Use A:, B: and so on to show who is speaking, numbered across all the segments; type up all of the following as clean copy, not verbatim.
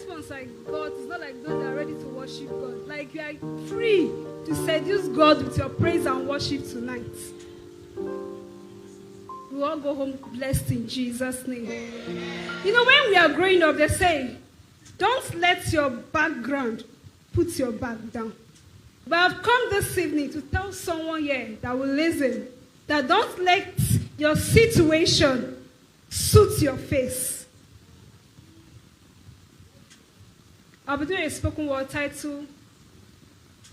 A: ones I got is not like those that are ready to worship God. Like you are free to seduce God with your praise and worship tonight. We all go home blessed in Jesus' name. You know, when we are growing up, they say, don't let your background put your back down. But I've come this evening to tell someone here that will listen that don't let your situation suit your face. I'll be doing a spoken word titled,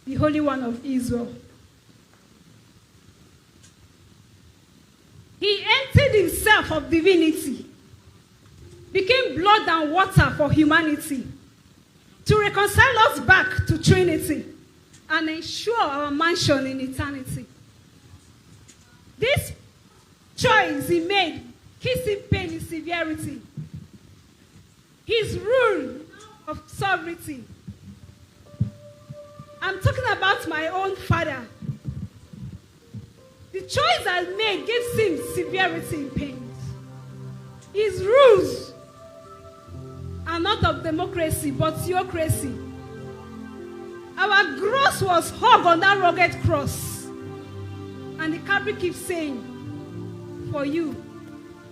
A: The Holy One of Israel. He emptied himself of divinity, became blood and water for humanity, to reconcile us back to Trinity and ensure our mansion in eternity. This choice he made, kissing pain in severity, his rule of sovereignty. I'm talking about my own father. The choice I made gives him severity in pain. His rules are not of democracy, but theocracy. Our cross was hung on that rugged cross. And the Capri keeps saying, for you,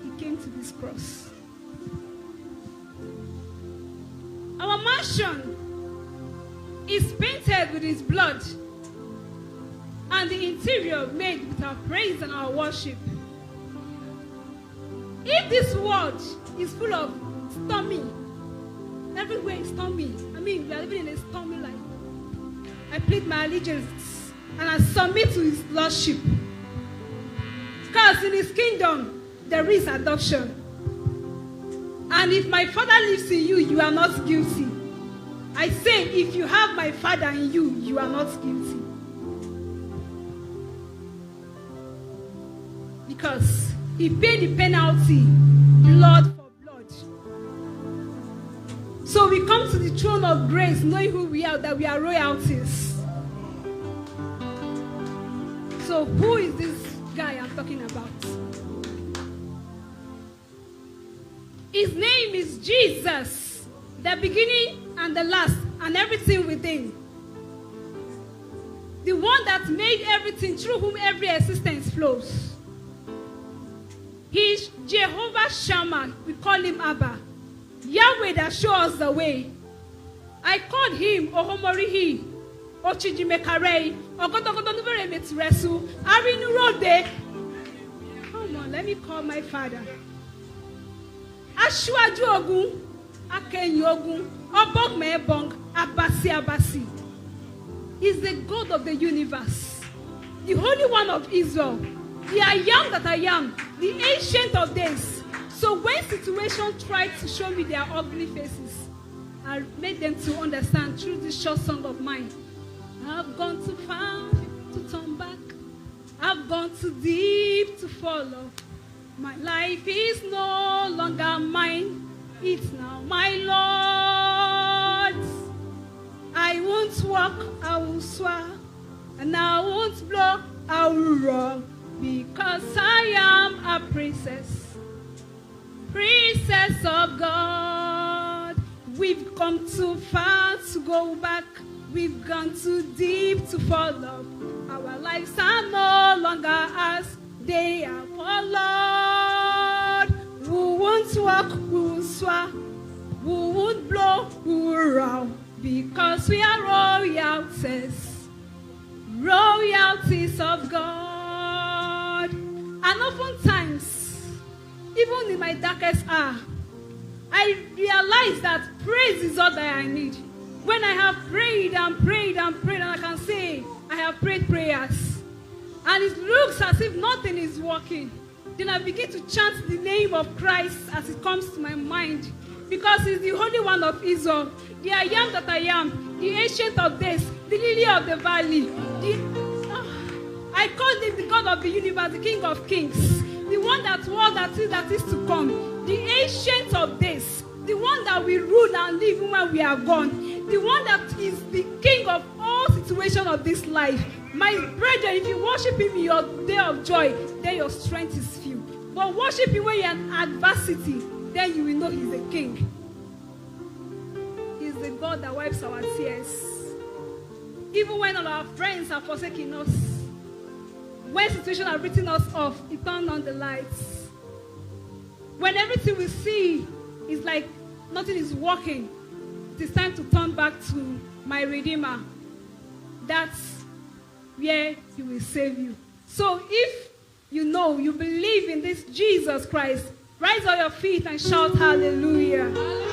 A: he came to this cross. Our mansion is painted with his blood, and the interior made with our praise and our worship. If this world is full of stormy, everywhere is stormy. I mean, we are living in a stormy life. I plead my allegiance and I submit to his lordship. Because in his kingdom, there is adoption. And if my father lives in you, you are not guilty. I say, if you have my father in you, you are not guilty. Because he paid the penalty, blood for blood. So we come to the throne of grace knowing who we are, that we are royalties. So who is this guy I'm talking about? His name is Jesus, the beginning and the last and everything within. The one that made everything, through whom every existence flows. He's Jehovah Shammah, we call him Abba. Yahweh that shows us the way. I called him Ohomorihi, Ochijimekarei, Ogodogodonubere Metresu, Arinurode. Come on, let me call my father. Ashuaju Ogun, Akenyi Ogun, Obogme Ebong, Abasi Abasi. He's the God of the universe, the Holy One of Israel, the I am that I am, the Ancient of Days. So when situations try to show me their ugly faces, I made them to understand through this short song of mine. I've gone too far to turn back. I've gone too deep to follow. My life is no longer mine. It's now my Lord's. I won't walk, I will soar. And I won't blow, I will roar. Because I am a princess. Princess of God. We've come too far to go back. We've gone too deep to follow. Our lives are no longer as they are followed. We won't walk, we will soar. We won't blow, we will roar. Because we are royalties. Royalties of God. And oftentimes, even in my darkest hour, I realize that praise is all that I need. When I have prayed and prayed and prayed, and I can say, I have prayed prayers, and it looks as if nothing is working, then I begin to chant the name of Christ as it comes to my mind. Because he's the Holy One of Israel, the I am that I am, the Ancient of Days, the Lily of the Valley. I call him the God of the universe, the King of Kings, the one that was, that is to come, the Ancient of Days, the one that will rule and live when we are gone. The one that is the king of all situations of this life. My brother, if you worship him in your day of joy, then your strength is few. But worship him when you're in adversity, then you will know he's a king. God that wipes our tears. Even when all our friends are forsaking us, when situations are written us off, He turned on the lights. When everything we see is like nothing is working, it is time to turn back to my Redeemer. That's where He will save you. So if you know, you believe in this Jesus Christ, rise on your feet and shout hallelujah.